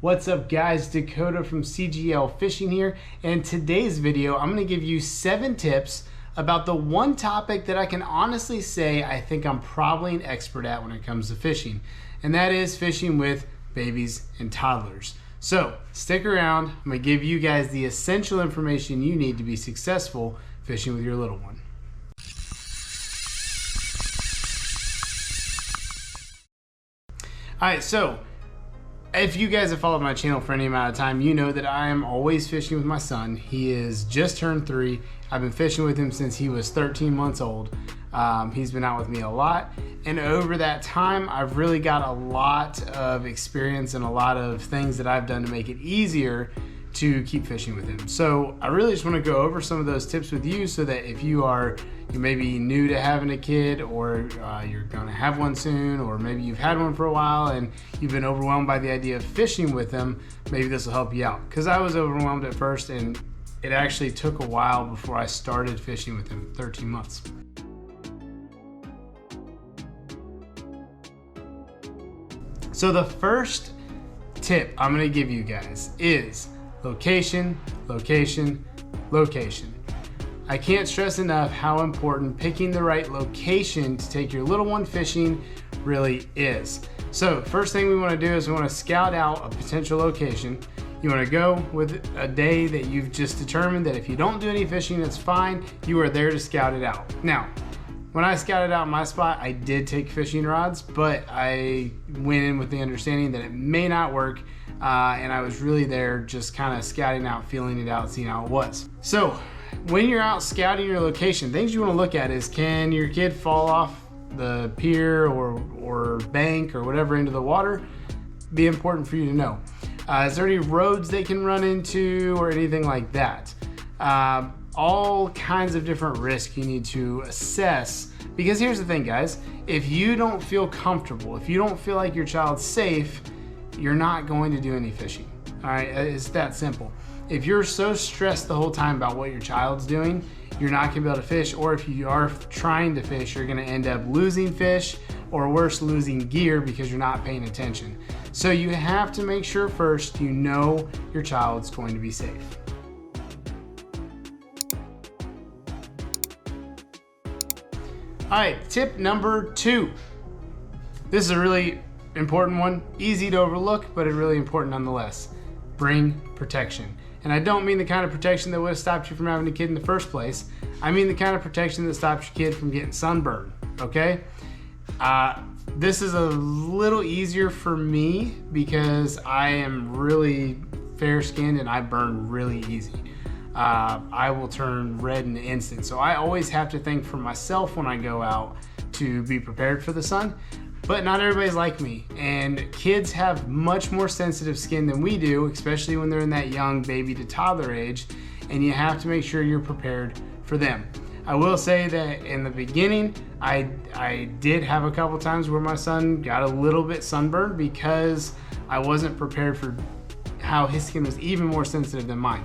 What's up guys, Dakota from CGL Fishing here, and in today's video I'm going to give you 7 tips about the one topic that I can honestly say I think I'm probably an expert at when it comes to fishing, and that is fishing with babies and toddlers. So stick around, I'm going to give you guys the essential information you need to be successful fishing with your little one. Alright, so if you guys have followed my channel for any amount of time, you know that I am always fishing with my son. He is just turned 3. I've been fishing with him since he was 13 months old. He's been out with me a lot, and over that time I've really got a lot of experience and a lot of things that I've done to make it easier to keep fishing with him. So I really just want to go over some of those tips with you so that if you may be new to having a kid, or you're going to have one soon, or maybe you've had one for a while and you've been overwhelmed by the idea of fishing with them, maybe this will help you out. Because I was overwhelmed at first, and it actually took a while before I started fishing with him, 13 months. So the first tip I'm going to give you guys is location, location, location. I can't stress enough how important picking the right location to take your little one fishing really is. So first thing we want to do is we want to scout out a potential location. You want to go with a day that you've just determined that if you don't do any fishing, it's fine. You are there to scout it out. Now, when I scouted out my spot, I did take fishing rods, but I went in with the understanding that it may not work, and I was really there just kind of scouting out, feeling it out, seeing how it was. So when you're out scouting your location, things you want to look at is, can your kid fall off the pier or bank or whatever into the water? Be important for you to know. Is there any roads they can run into or anything like that? All kinds of different risks you need to assess, because here's the thing guys, if you don't feel comfortable, if you don't feel like your child's safe, you're not going to do any fishing. All right, it's that simple. If you're so stressed the whole time about what your child's doing, you're not gonna be able to fish, or if you are trying to fish, you're gonna end up losing fish, or worse, losing gear because you're not paying attention. So you have to make sure first you know your child's going to be safe. All right, tip number 2. This is a really important one, easy to overlook, but it's really important nonetheless. Bring protection. And I don't mean the kind of protection that would have stopped you from having a kid in the first place. I mean the kind of protection that stops your kid from getting sunburned, okay? This is a little easier for me because I am really fair-skinned and I burn really easy. I will turn red in an instant. So I always have to think for myself when I go out to be prepared for the sun. But not everybody's like me, and kids have much more sensitive skin than we do, especially when they're in that young baby to toddler age, and you have to make sure you're prepared for them. I will say that in the beginning, I did have a couple times where my son got a little bit sunburned because I wasn't prepared for how his skin was even more sensitive than mine.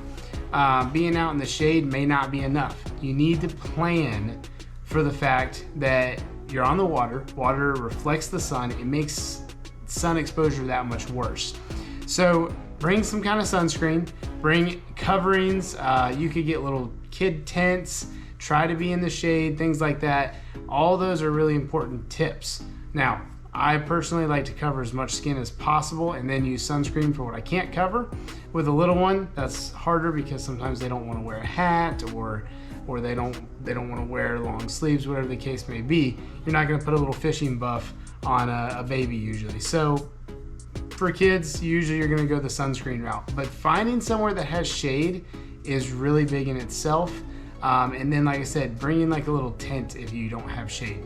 Being out in the shade may not be enough. You need to plan for the fact that you're on the water. Water reflects the sun. It makes sun exposure that much worse. So bring some kind of sunscreen, bring coverings. You could get little kid tents, try to be in the shade, things like that. All those are really important tips. Now, I personally like to cover as much skin as possible and then use sunscreen for what I can't cover. With a little one, that's harder because sometimes they don't want to wear a hat, or they don't want to wear long sleeves, whatever the case may be. You're not going to put a little fishing buff on a baby usually. So for kids, usually you're going to go the sunscreen route. But finding somewhere that has shade is really big in itself. And then, like I said, bring in like a little tent if you don't have shade.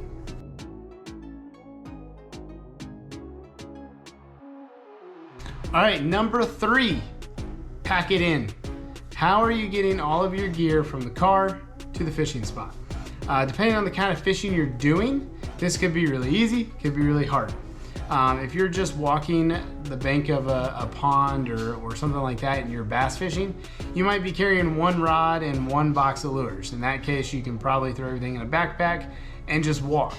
All right, number 3, pack it in. How are you getting all of your gear from the car to the fishing spot? Depending on the kind of fishing you're doing, this could be really easy, could be really hard. If you're just walking the bank of a pond or something like that and you're bass fishing, you might be carrying one rod and one box of lures. In that case, you can probably throw everything in a backpack and just walk.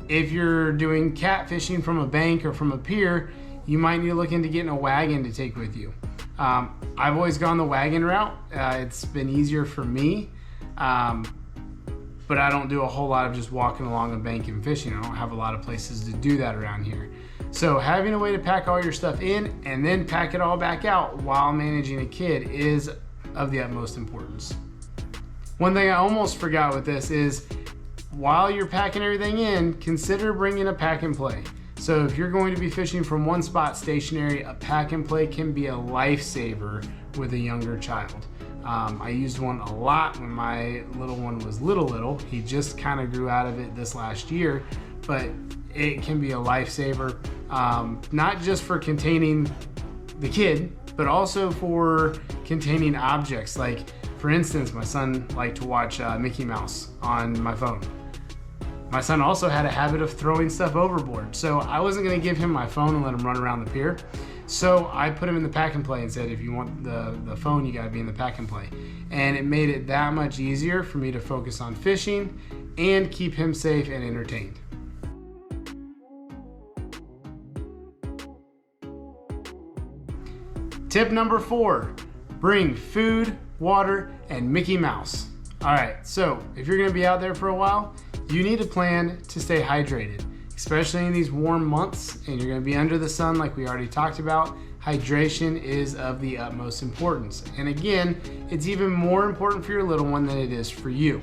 If you're doing cat fishing from a bank or from a pier, you might need to look into getting a wagon to take with you. I've always gone the wagon route. It's been easier for me, but I don't do a whole lot of just walking along a bank and fishing. I don't have a lot of places to do that around here. So having a way to pack all your stuff in and then pack it all back out while managing a kid is of the utmost importance. One thing I almost forgot with this is, while you're packing everything in, consider bringing a pack and play. So if you're going to be fishing from one spot stationary, a pack and play can be a lifesaver with a younger child. I used one a lot when my little one was little. He just kind of grew out of it this last year, but it can be a lifesaver, not just for containing the kid, but also for containing objects. Like, for instance, my son liked to watch Mickey Mouse on my phone. My son also had a habit of throwing stuff overboard, so I wasn't going to give him my phone and let him run around the pier. So I put him in the pack and play and said, if you want the phone, you got to be in the pack and play. And it made it that much easier for me to focus on fishing and keep him safe and entertained. Tip number 4, bring food, water, and Mickey Mouse. All right, so if you're going to be out there for a while, you need a plan to stay hydrated, especially in these warm months, and you're going to be under the sun like we already talked about. Hydration is of the utmost importance. And again, it's even more important for your little one than it is for you.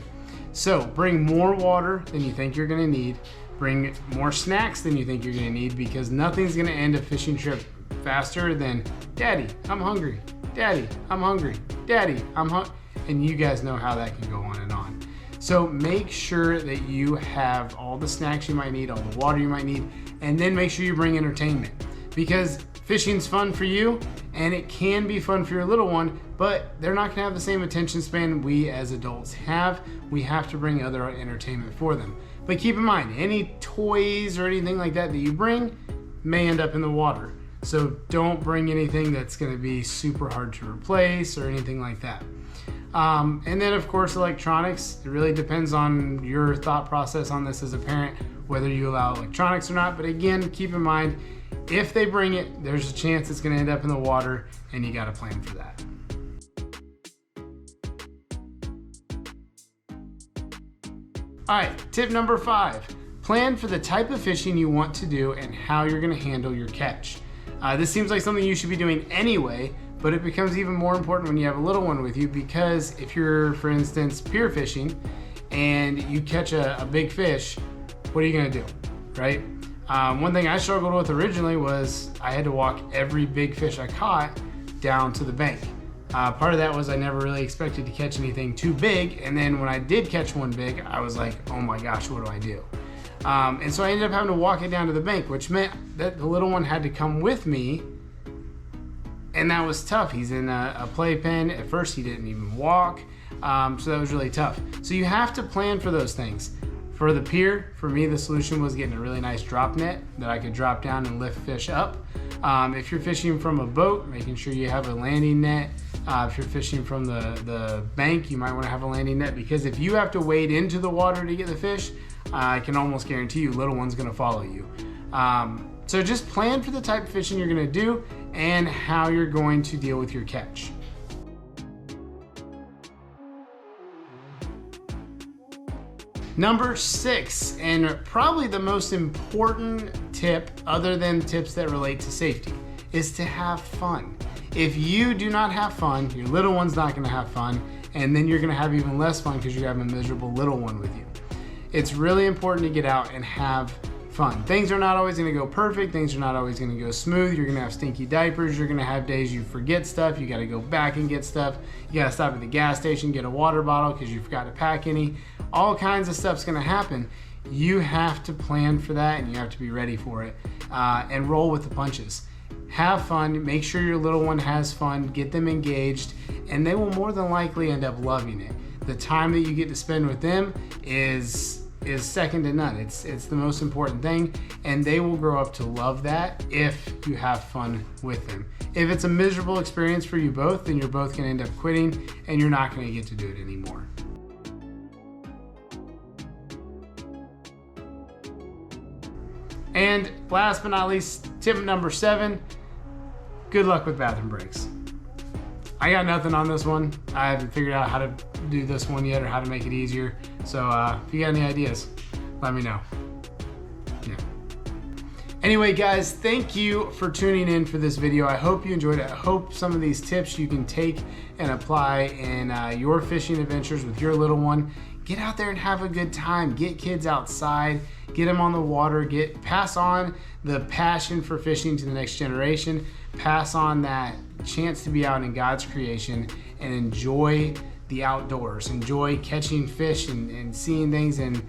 So bring more water than you think you're going to need. Bring more snacks than you think you're going to need, because nothing's going to end a fishing trip faster than, Daddy, I'm hungry. Daddy, I'm hungry. Daddy, I'm hungry. And you guys know how that can go on and on. So make sure that you have all the snacks you might need, all the water you might need, and then make sure you bring entertainment, because fishing's fun for you and it can be fun for your little one, but they're not gonna have the same attention span we as adults have. We have to bring other entertainment for them. But keep in mind, any toys or anything like that that you bring may end up in the water. So don't bring anything that's gonna be super hard to replace or anything like that. And then of course electronics, it really depends on your thought process on this as a parent, whether you allow electronics or not. But again, keep in mind, if they bring it, there's a chance it's going to end up in the water, and you got to plan for that. All right, tip number 5, plan for the type of fishing you want to do and how you're going to handle your catch. This seems like something you should be doing anyway, but it becomes even more important when you have a little one with you, because if you're, for instance, pier fishing and you catch a big fish, what are you gonna do, right? One thing I struggled with originally was I had to walk every big fish I caught down to the bank. Part of that was I never really expected to catch anything too big, and then when I did catch one big, I was like, oh my gosh, what do I do? And so I ended up having to walk it down to the bank, which meant that the little one had to come with me. And that was tough. He's in a playpen. At first, he didn't even walk. So that was really tough. So you have to plan for those things. For the pier, for me, the solution was getting a really nice drop net that I could drop down and lift fish up. If you're fishing from a boat, making sure you have a landing net. If you're fishing from the bank, you might want to have a landing net, because if you have to wade into the water to get the fish, I can almost guarantee you little one's going to follow you. So just plan for the type of fishing you're going to do and how you're going to deal with your catch. Number 6, and probably the most important tip, other than tips that relate to safety, is to have fun. If you do not have fun, your little one's not going to have fun, and then you're going to have even less fun because you have a miserable little one with you. It's really important to get out and have fun. Things are not always going to go perfect. Things are not always going to go smooth. You're going to have stinky diapers. You're going to have days you forget stuff. You got to go back and get stuff. You got to stop at the gas station, get a water bottle because you forgot to pack any. All kinds of stuff's going to happen. You have to plan for that, and you have to be ready for it, and roll with the punches. Have fun. Make sure your little one has fun. Get them engaged, and they will more than likely end up loving it. The time that you get to spend with them is second to none. It's the most important thing, and they will grow up to love that if you have fun with them. If it's a miserable experience for you both, then you're both going to end up quitting, and you're not going to get to do it anymore. And last but not least, Tip number 7, good luck with bathroom breaks. I got nothing on this one. I haven't figured out how to do this one yet or how to make it easier. So if you got any ideas, let me know. Yeah. Anyway, guys, thank you for tuning in for this video. I hope you enjoyed it. I hope some of these tips you can take and apply in your fishing adventures with your little one. Get out there and have a good time. Get kids outside, get them on the water, pass on the passion for fishing to the next generation, pass on that chance to be out in God's creation and enjoy the outdoors, enjoy catching fish and seeing things, and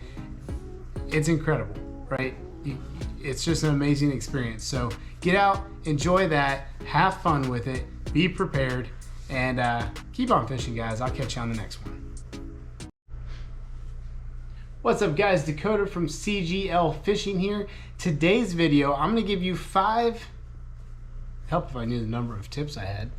it's incredible, right? It's just an amazing experience. So get out, enjoy that, have fun with it, be prepared, and keep on fishing, guys. I'll catch you on the next one. What's up, guys? Dakota from CGL Fishing here. Today's video, I'm going to give you 5, help if I knew the number of tips I had.